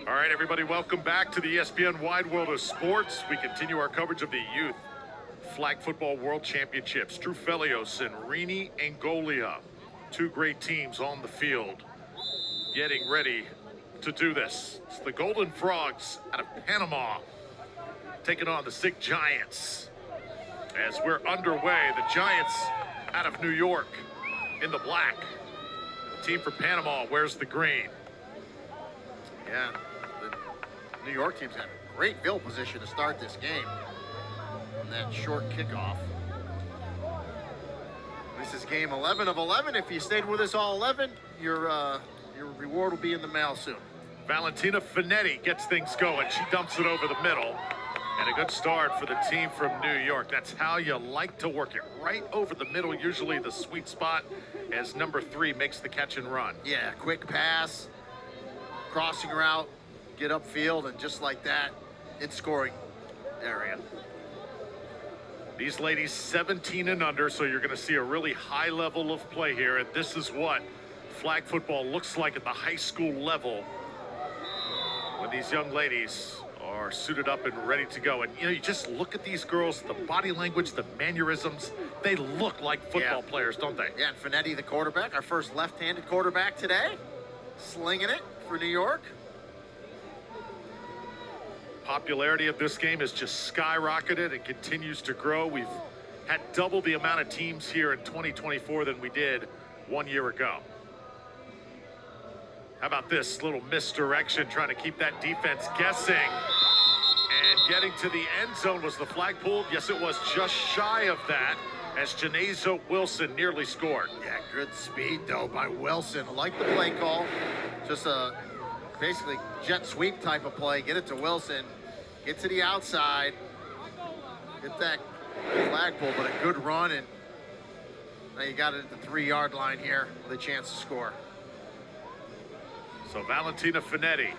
All right, everybody, welcome back to the ESPN Wide World of Sports. We continue our coverage of the Youth Flag Football World Championships. Drew Felios and Rini Angolia, two great teams on the field, getting ready to do this. It's the Golden Frogs out of Panama taking on the Sick Giants. As we're underway, the Giants out of New York in the black. The team from Panama wears the green. Yeah, the New York team's got a great field position to start this game on that short kickoff. This is game 11 of 11. If you stayed with us all 11, your reward will be in the mail soon. Valentina Finetti gets things going. She dumps it over the middle. And a good start for the team from New York. That's how you like to work it, right over the middle, usually the sweet spot, as number 3 makes the catch and run. Yeah, quick pass, crossing route, get upfield, and just like that, it's scoring area. These ladies 17 and under, so you're going to see a really high level of play here. And this is what flag football looks like at the high school level when these young ladies are suited up and ready to go. And you know, you just look at these girls, the body language, the mannerisms, they look like football players, don't they? Yeah, and Finetti, the quarterback, our first left-handed quarterback today, slinging it for New York. Popularity of this game has just skyrocketed and continues to grow. We've had double the amount of teams here in 2024 than we did 1 year ago. How about this little misdirection, trying to keep that defense guessing. And getting to the end zone. Was the flag pulled? Yes, it was, just shy of that, as Janaza Wilson nearly scored. Yeah, good speed, though, by Wilson. I like the play call. Just a basically jet sweep type of play. Get it to Wilson. Get to the outside. Get that flag pull, but a good run. And now you got it at the 3-yard line here with a chance to score. So Valentina Finetti,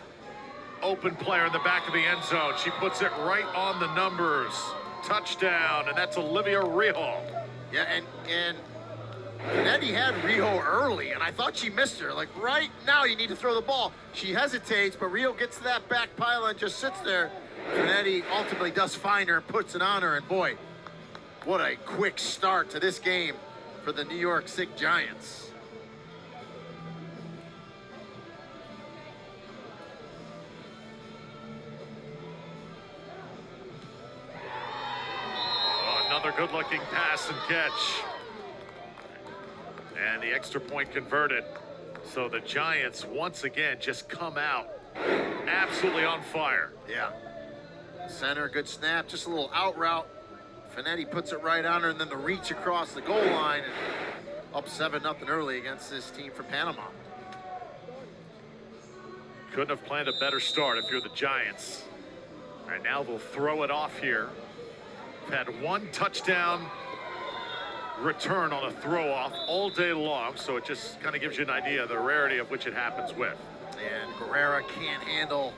open player in the back of the end zone. She puts it right on the numbers. Touchdown, and that's Olivia Rijo. Yeah, and Finetti had Rijo early, and I thought she missed her. Like, right now you need to throw the ball. She hesitates, but Rijo gets to that back pylon, just sits there. Finetti ultimately does find her and puts it on her, and boy, what a quick start to this game for the New York Sick Giants. Another good-looking pass and catch. And the extra point converted. So the Giants, once again, just come out absolutely on fire. Yeah. Center, good snap, just a little out route. Finetti puts it right on her, and then the reach across the goal line. And up 7-0 early against this team from Panama. Couldn't have planned a better start if you're the Giants. All right, now they'll throw it off here. Had one touchdown return on a throw off all day long, so it just kind of gives you an idea of the rarity of which it happens with. And Guerrera can't handle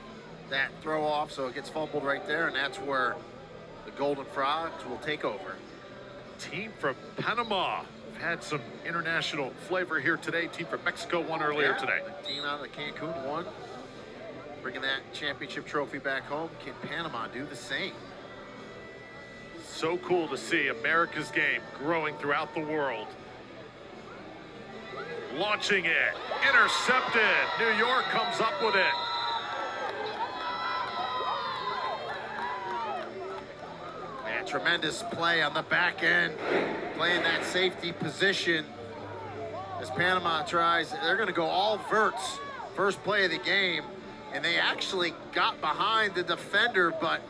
that throw off, so it gets fumbled right there, and that's where the Golden Frogs will take over. Team from Panama. We've had some international flavor here today. Team from Mexico won earlier today. The team out of Cancun won, bringing that championship trophy back home. Can Panama do the same? So cool to see America's game growing throughout the world. Launching it, intercepted. New York comes up with it. Man, tremendous play on the back end, playing that safety position. As Panama tries, they're going to go all verts, first play of the game, and they actually got behind the defender, but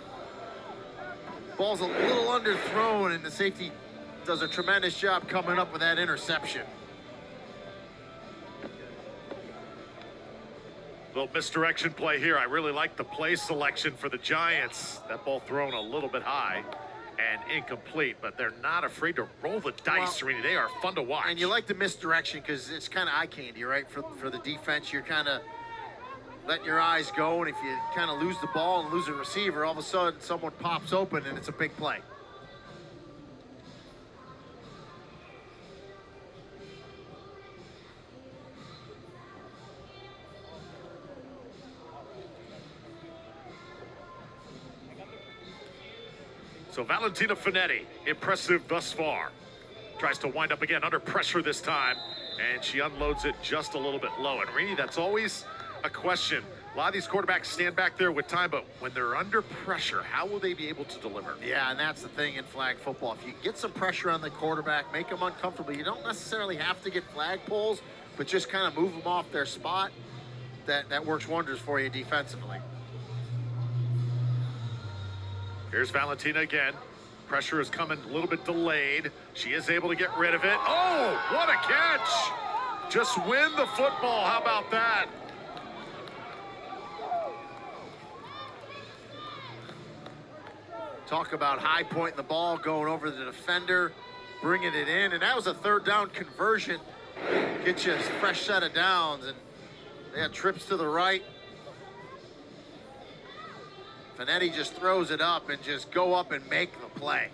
ball's a little underthrown, and the safety does a tremendous job coming up with that interception. Little misdirection play here. I really like the play selection for the Giants. That ball thrown a little bit high and incomplete, but they're not afraid to roll the dice, Rini. They are fun to watch. And you like the misdirection because it's kind of eye candy, right? For the defense, you're kind of letting your eyes go, and if you kind of lose the ball and lose a receiver, all of a sudden someone pops open and it's a big play. So Valentina Finetti, impressive thus far. Tries to wind up again under pressure this time, and she unloads it just a little bit low. And Rini, that's always a question. A lot of these quarterbacks stand back there with time, but when they're under pressure, how will they be able to deliver? Yeah, and that's the thing in flag football. If you get some pressure on the quarterback, make them uncomfortable, you don't necessarily have to get flag pulls, but just kind of move them off their spot. That works wonders for you defensively. Here's Valentina again. Pressure is coming a little bit delayed. She is able to get rid of it. Oh, what a catch! Just win the football. How about that? Talk about high pointing the ball, going over the defender, bringing it in, and that was a third down conversion. Get you a fresh set of downs, and they had trips to the right. Finetti just throws it up and just go up and make the play.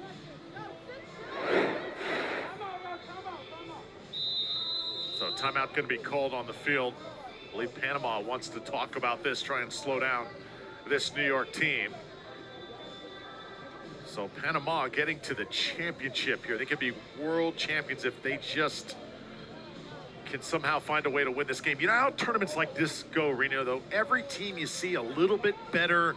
So timeout going to be called on the field. I believe Panama wants to talk about this, try and slow down this New York team. So Panama getting to the championship here. They could be world champions if they just can somehow find a way to win this game. You know how tournaments like this go, Reno, though? Every team you see a little bit better,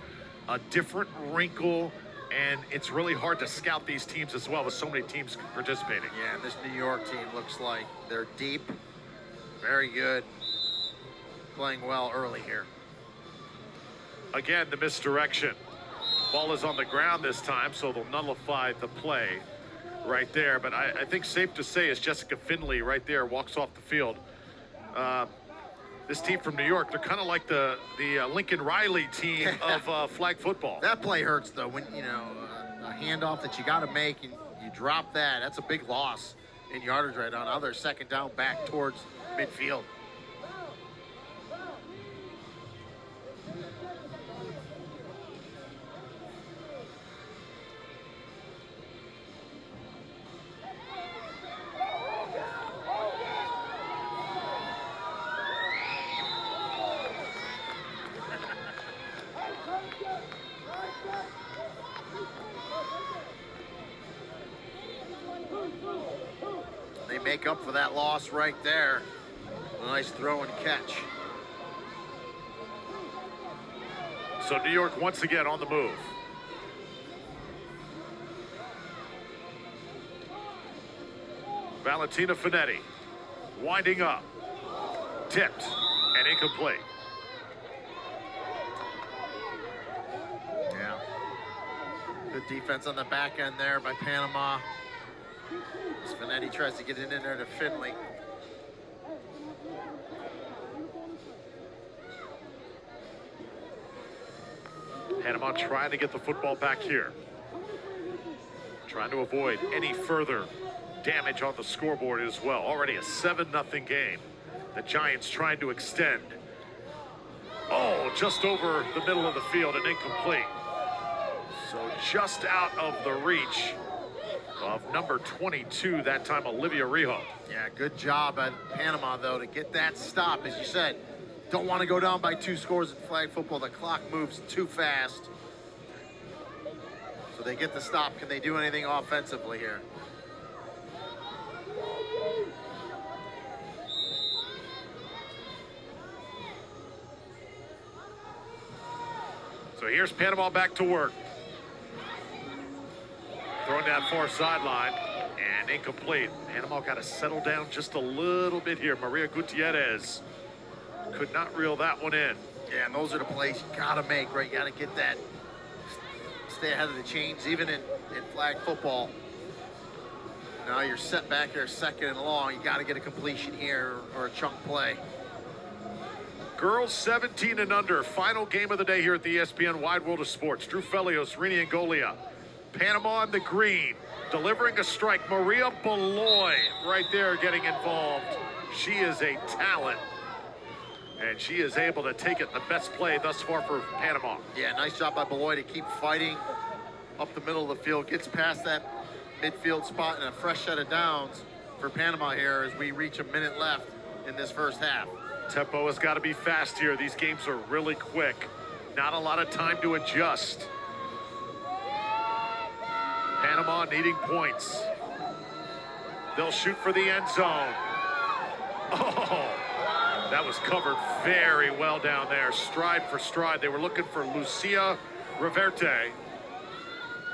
a different wrinkle, and it's really hard to scout these teams as well with so many teams participating. Yeah, and this New York team looks like they're deep, very good, playing well early here. Again, the misdirection. Ball is on the ground this time, so they'll nullify the play right there. But I think safe to say is Jessica Finley right there walks off the field. This team from New York, they're kind of like the Lincoln Riley team of flag football. That play hurts, though, when, you know, a handoff that you got to make and you drop that. That's a big loss in yardage right on other second down back towards midfield. They make up for that loss right there. A nice throw and catch. So New York once again on the move. Valentina Finetti winding up. Tipped and incomplete. Yeah. Good defense on the back end there by Panama. Finetti tries to get it in there to Finley. Panama trying to get the football back here. Trying to avoid any further damage on the scoreboard as well. Already a 7-0 game. The Giants trying to extend. Oh, just over the middle of the field and incomplete. So just out of the reach of number 22, that time Olivia Rijo. Yeah, good job at Panama, though, to get that stop. As you said, don't want to go down by 2 scores in flag football. The clock moves too fast. So they get the stop. Can they do anything offensively here? So here's Panama back to work. Throwing that far sideline and incomplete. Panama got to settle down just a little bit here. Maria Gutierrez could not reel that one in. Yeah, and those are the plays you got to make, right? You got to get that, stay ahead of the chains, even in flag football. Now you're set back there 2nd and long. You got to get a completion here or a chunk play. Girls 17 and under, final game of the day here at the ESPN Wide World of Sports. Drew Felios, Rini Angolia. Panama on the green, delivering a strike. Maria Beloy right there getting involved. She is a talent, and she is able to take it the best play thus far for Panama. Yeah, nice job by Beloy to keep fighting up the middle of the field. Gets past that midfield spot and a fresh set of downs for Panama here as we reach a minute left in this first half. Tempo has got to be fast here. These games are really quick. Not a lot of time to adjust. Panama needing points. They'll shoot for the end zone. Oh, that was covered very well down there, stride for stride. They were looking for Lucia Reverte,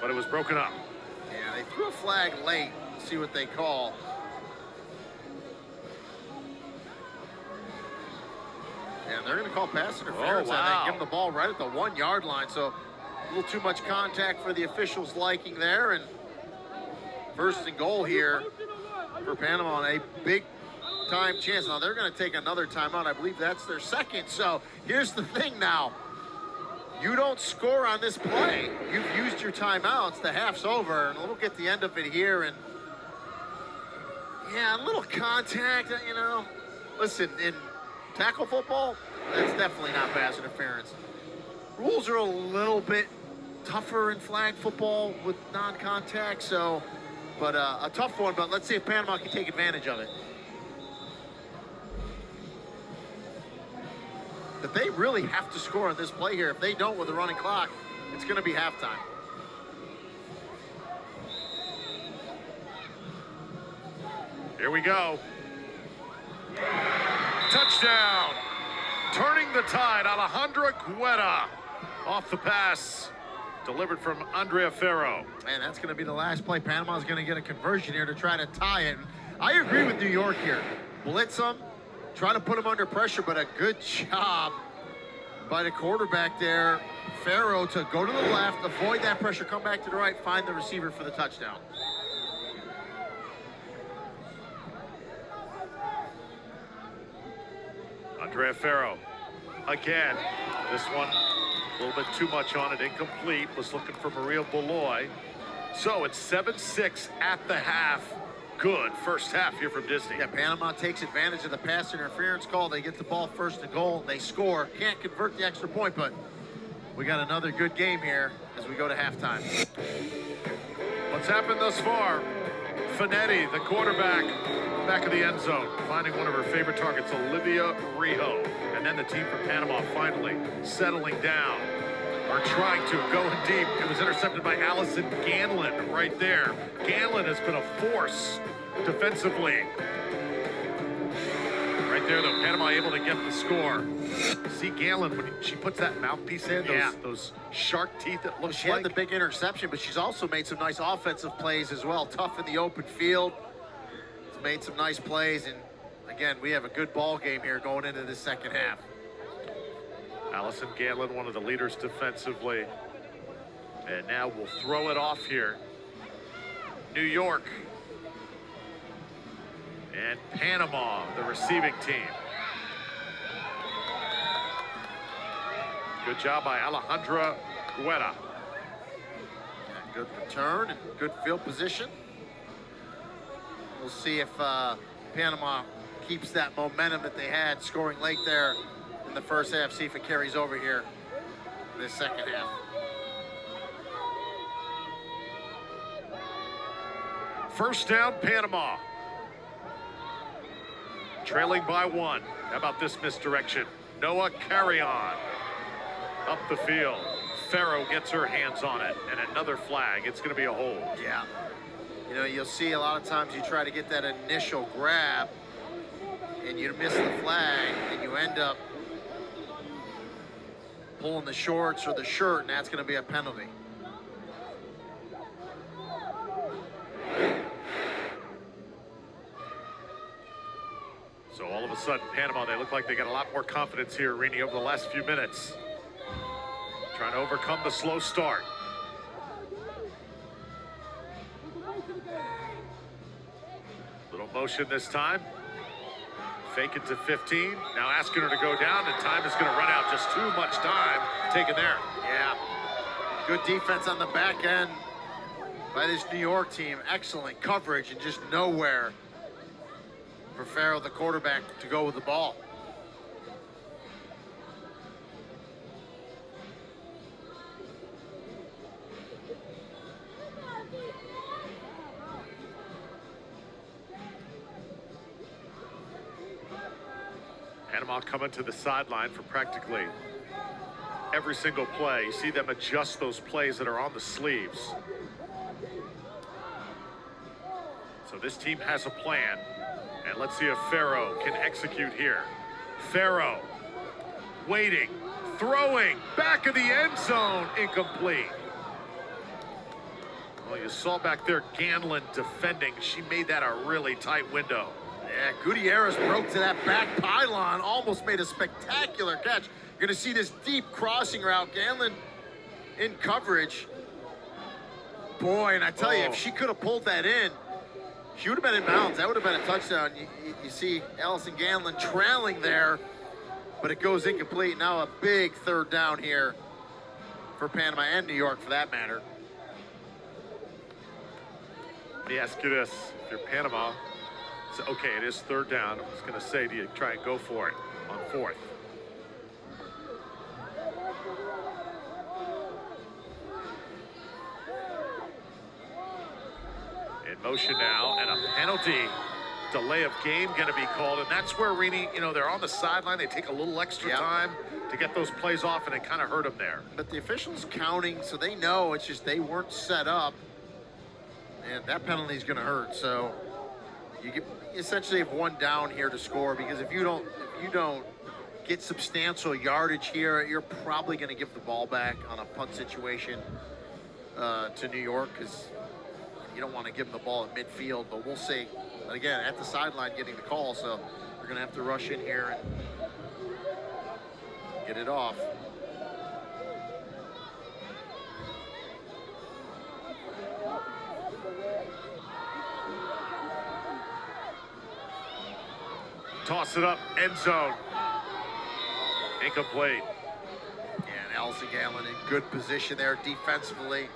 but it was broken up. Yeah, they threw a flag late. Let's see what they call. And they're going to call pass interference. Oh, wow. And they give them the ball right at the 1 yard line. So a little too much contact for the officials' liking there. And first and goal here for Panama on a big time chance. Now they're going to take another timeout. I believe that's their second. So here's the thing now. You don't score on this play. You've used your timeouts. The half's over. And we'll get the end of it here. And yeah, a little contact, you know. Listen, in tackle football, that's definitely not pass interference. Rules are a little bit tougher in flag football with non-contact, so, but a tough one, but let's see if Panama can take advantage of it. But they really have to score on this play here. If they don't with the running clock, it's going to be halftime. Here we go. Touchdown! Turning the tide, Alejandra Guetta off the pass, delivered from Andrea Ferro. And that's going to be the last play. Panama's going to get a conversion here to try to tie it. I agree with New York here. Blitz them, try to put them under pressure, but a good job by the quarterback there, Ferro, to go to the left, avoid that pressure, come back to the right, find the receiver for the touchdown. Andrea Ferro again. This one a little bit too much on it, incomplete. Was looking for Maria Bolloy. So it's 7-6 at the half. Good first half here from Disney. Yeah, Panama takes advantage of the pass interference call. They get the ball first and goal. They score. Can't convert the extra point, but we got another good game here as we go to halftime. What's happened thus far? Finetti, the quarterback, back of the end zone, finding one of her favorite targets, Olivia Rijo. And then the team from Panama finally settling down, or trying to go in deep. It was intercepted by Allison Ganlin right there. Ganlin has been a force defensively. Right there, though, Panama able to get the score. See Ganlin, when she puts that mouthpiece in, those shark teeth, it looks she had the big interception, but she's also made some nice offensive plays as well. Tough in the open field. She's made some nice plays, and again, we have a good ball game here going into the second half. Allison Ganlin, one of the leaders defensively. And now we'll throw it off here. New York and Panama, the receiving team. Good job by Alejandra Guetta. Good return and good field position. We'll see if Panama keeps that momentum that they had scoring late there in the first half. See if it carries over here in this second half. First down, Panama. Trailing by 1. How about this misdirection? Noah Carrion up the field. Ferro gets her hands on it, and another flag. It's going to be a hold. Yeah. You know, you'll see a lot of times you try to get that initial grab, and you miss the flag, and you end up pulling the shorts or the shirt, and that's going to be a penalty. So all of a sudden, Panama, they look like they got a lot more confidence here, Rini, over the last few minutes. Trying to overcome the slow start. Little motion this time. Fake it to 15. Now asking her to go down, and time is going to run out. Just too much time taken there. Yeah. Good defense on the back end by this New York team. Excellent coverage and just nowhere for Ferro, the quarterback, to go with the ball. Panama coming to the sideline for practically every single play. You see them adjust those plays that are on the sleeves. So this team has a plan, and let's see if Farrow can execute here. Farrow, waiting, throwing, back of the end zone, incomplete. Well, you saw back there Ganlin defending. She made that a really tight window. Yeah, Gutierrez broke to that back pylon, almost made a spectacular catch. You're gonna see this deep crossing route. Ganlin in coverage. Boy, and I tell you, if she could have pulled that in, she would have been in bounds. That would have been a touchdown. You see Allison Ganlin trailing there, but it goes incomplete. Now a big third down here for Panama and New York, for that matter. Let me ask you this. If you're Panama, so, okay, it is third down. I was going to say, do you try and go for it on fourth? In motion now, and a penalty. Delay of game going to be called, and that's where Rini, you know, they're on the sideline. They take a little extra time to get those plays off, and it kind of hurt them there. But the officials counting, so they know it's just they weren't set up, and that penalty is going to hurt. So you essentially have one down here to score, because if you don't get substantial yardage here, you're probably going to give the ball back on a punt situation to New York, because you don't want to give them the ball at midfield. But we'll see. But again, at the sideline getting the call, so they're going to have to rush in here and get it off. Toss it up, end zone. Incomplete. And Allison Ganlin in good position there defensively.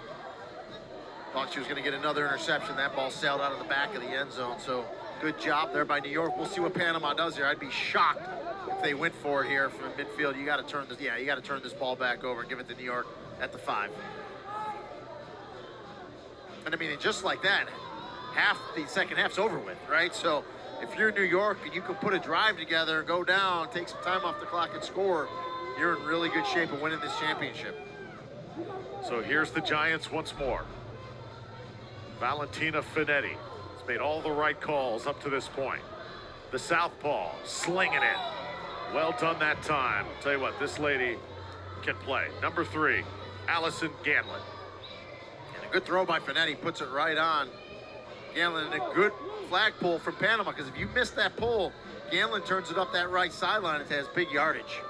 Thought she was going to get another interception. That ball sailed out of the back of the end zone. So good job there by New York. We'll see what Panama does here. I'd be shocked if they went for it here from midfield. You got to turn this. Yeah, you got to turn this ball back over and give it to New York at the 5. And I mean, just like that, the second half's over with, right? So if you're New York and you can put a drive together, go down, take some time off the clock and score, you're in really good shape of winning this championship. So here's the Giants once more. Valentina Finetti has made all the right calls up to this point. The southpaw slinging it. Well done that time. I'll tell you what, this lady can play. Number 3, Allison Ganlin. And a good throw by Finetti, puts it right on. Ganlin, and a good flag pull from Panama, because if you miss that pull, Ganlin turns it up that right sideline. It has big yardage.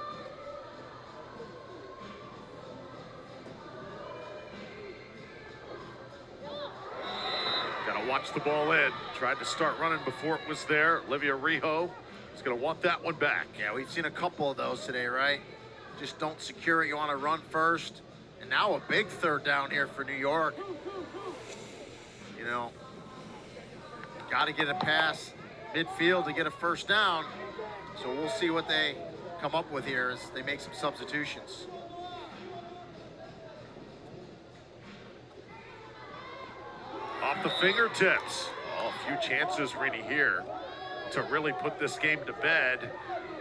Got to watch the ball in. Tried to start running before it was there. Olivia Rijo is going to want that one back. Yeah, we've seen a couple of those today, right? Just don't secure it. You want to run first. And now a big third down here for New York. You know, got to get a pass midfield to get a first down. So we'll see what they come up with here as they make some substitutions. Off the fingertips. Oh, a few chances, Rini, here to really put this game to bed.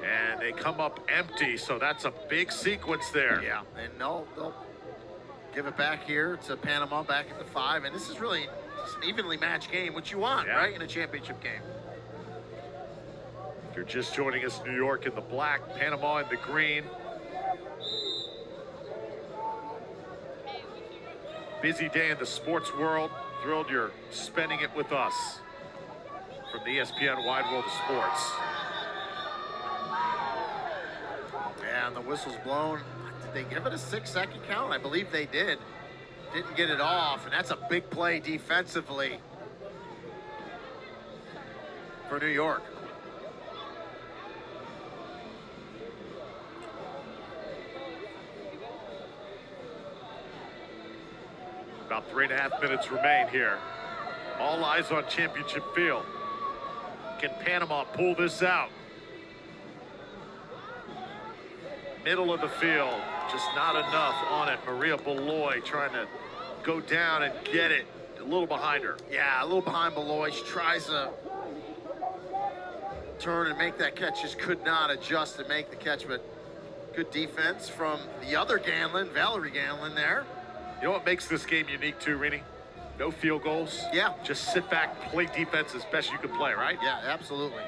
And they come up empty, so that's a big sequence there. Yeah, and they'll give it back here to Panama, back at the 5. And this is really just an evenly matched game, which you want, right, in a championship game. If you're just joining us, New York in the black, Panama in the green. Busy day in the sports world. Thrilled you're spending it with us from the ESPN Wide World of Sports. Yeah, and the whistle's blown. Did they give it a 6-second count? I believe they did. Didn't get it off, and that's a big play defensively for New York. About 3.5 minutes remain here. All eyes on championship field. Can Panama pull this out? Middle of the field, just not enough on it. Maria Beloy trying to go down and get it. A little behind her. Yeah, a little behind Beloy. She tries to turn and make that catch. Just could not adjust to make the catch, but good defense from the other Ganlin, Valerie Ganlin there. You know what makes this game unique too, Rini? No field goals. Yeah. Just sit back, play defense as best you can play, right? Yeah, absolutely.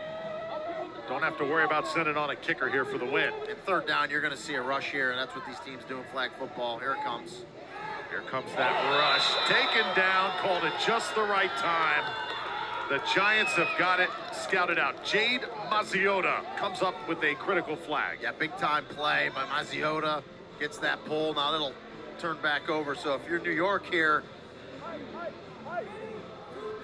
Don't have to worry about sending on a kicker here for the win. And third down, you're going to see a rush here, and that's what these teams do in flag football. Here it comes. Here comes that rush. Taken down, called at just the right time. The Giants have got it scouted out. Jade Mazziota comes up with a critical flag. Yeah, big time play by Mazziota. Gets that pull. Now it'll turn back over. So if you're New York here,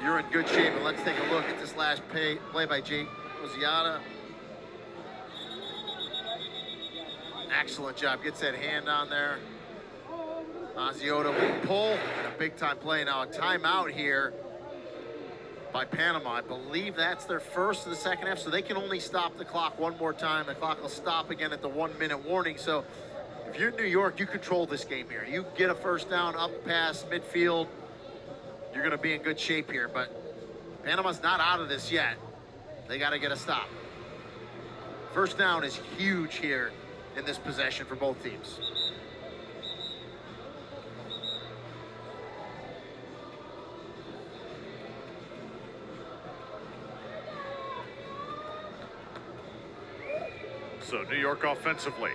you're in good shape. And let's take a look at this last play by Jade Mazziota. Excellent job. Gets that hand on there. Mazziota will pull, and a big-time play. Now a timeout here by Panama. I believe that's their first of the second half, so they can only stop the clock one more time. The clock will stop again at the 1-minute warning. So if you're New York, you control this game here. You get a first down up past midfield, you're going to be in good shape here. But Panama's not out of this yet. They got to get a stop. First down is huge here in this possession for both teams. So New York offensively,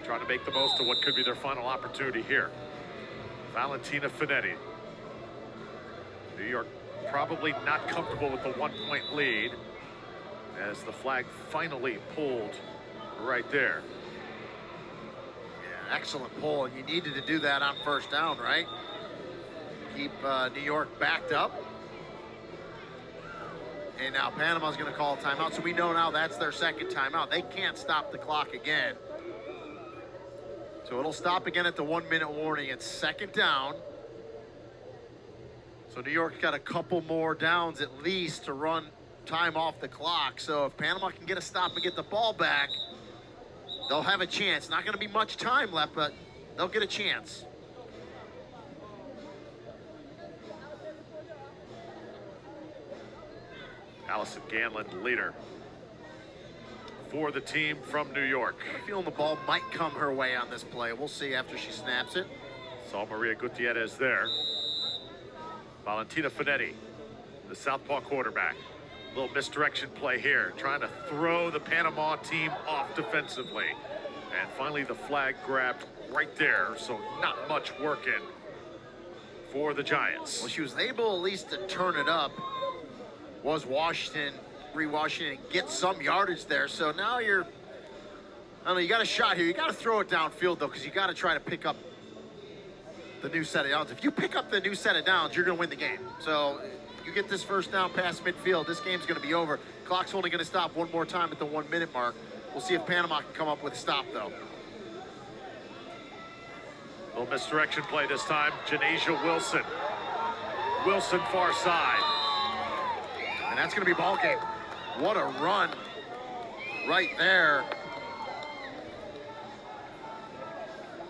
trying to make the most of what could be their final opportunity here. Valentina Finetti. New York probably not comfortable with the 1-point lead as the flag finally pulled right there. Yeah, excellent pull, and you needed to do that on first down, right? Keep New York backed up. And now Panama's going to call a timeout, so we know now that's their second timeout. They can't stop the clock again. So it'll stop again at the 1-minute warning. It's second down. So New York's got a couple more downs at least to run time off the clock. So if Panama can get a stop and get the ball back, they'll have a chance. Not going to be much time left, but they'll get a chance. Allison Ganlon, the leader for the team from New York. I'm feeling the ball might come her way on this play. We'll see after she snaps it. Saw Maria Gutierrez there. Valentina Finetti, the southpaw quarterback. Little misdirection play here, trying to throw the Panama team off defensively. And finally the flag grabbed right there, so not much working for the Giants. Well, she was able at least to turn it up. Was Washington, and get some yardage there. So now I don't know, you got a shot here. You got to throw it downfield, though, because you got to try to pick up the new set of downs. If you pick up the new set of downs, you're going to win the game. So you get this first down past midfield, this game's going to be over. Clock's only going to stop one more time at the 1-minute mark. We'll see if Panama can come up with a stop, though. Little misdirection play this time. Janasia Wilson. Wilson far side. And that's going to be ball game. What a run right there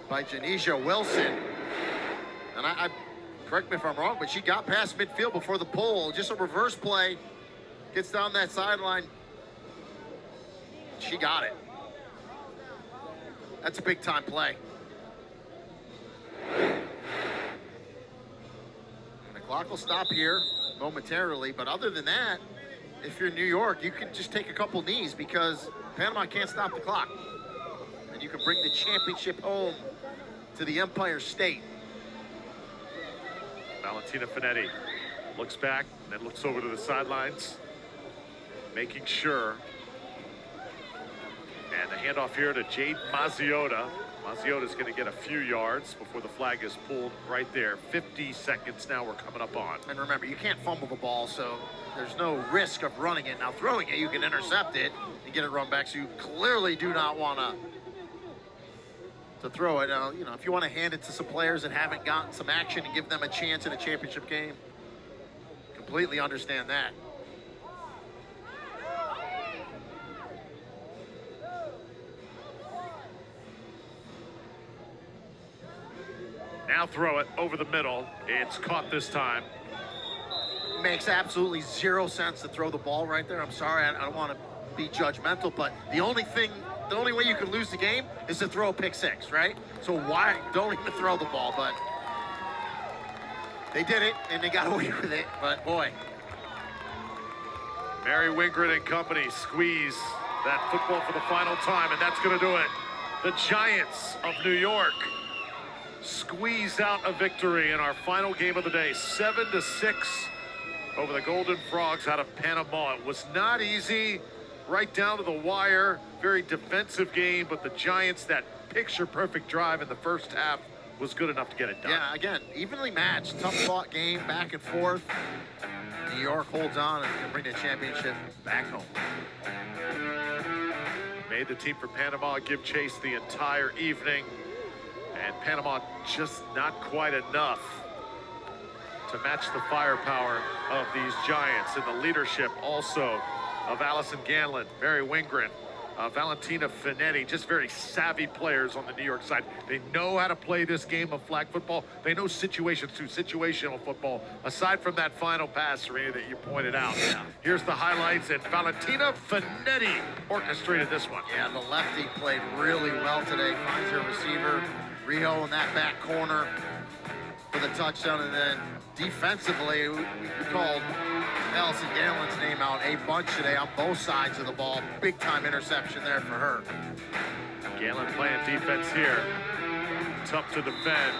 by Janasia Wilson. And I correct me if I'm wrong, but she got past midfield before the pull. Just a reverse play. Gets down that sideline. She got it. That's a big time play. And the clock will stop here momentarily, but other than that, if you're New York, you can just take a couple knees because Panama can't stop the clock. And you can bring the championship home to the Empire State. Valentina Finetti looks back and then looks over to the sidelines, making sure. And the handoff here to Jade Mazziota. Mazziota's going to get a few yards before the flag is pulled right there. 50 seconds now we're coming up on. And remember, you can't fumble the ball, so there's no risk of running it. Now, throwing it, you can intercept it and get it run back, so you clearly do not want to throw it. Now, you know, if you want to hand it to some players that haven't gotten some action and give them a chance in a championship game, completely understand that. Now throw it over the middle. It's caught this time. Makes absolutely zero sense to throw the ball right there. I'm sorry, I don't want to be judgmental, but the only way you can lose the game is to throw a pick six, right? So why don't even throw the ball? But They did it, and they got away with it, but boy. Mary Wingren and company squeeze that football for the final time, and that's going to do it. The Giants of New York squeezed out a victory in our final game of the day, 7-6 over the Golden Frogs out of Panama. It was not easy, right down to the wire. Very defensive game, but the Giants, that picture-perfect drive in the first half was good enough to get it done. Yeah, again, evenly matched, tough-fought game, back and forth. New York holds on and can bring the championship back home. Made the team for Panama give chase the entire evening, and Panama just not quite enough to match the firepower of these Giants, and the leadership also of Allison Ganlon, Mary Wingren, Valentina Finetti, just very savvy players on the New York side. They know how to play this game of flag football. They know situations too, situational football. Aside from that final pass, Serena, that you pointed out. Yeah. Here's the highlights, and Valentina Finetti orchestrated this one. Yeah, the lefty played really well today. Finds her receiver, Rio in that back corner for the touchdown, and then defensively, we called Allison Ganlon's name out a bunch today on both sides of the ball. Big time interception there for her. Ganlon playing defense here. Tough to defend.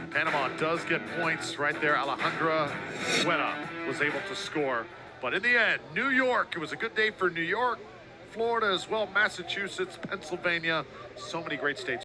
Panama does get points right there. Alejandra Huerta was able to score. But in the end, New York, it was a good day for New York, Florida as well, Massachusetts, Pennsylvania. So many great states.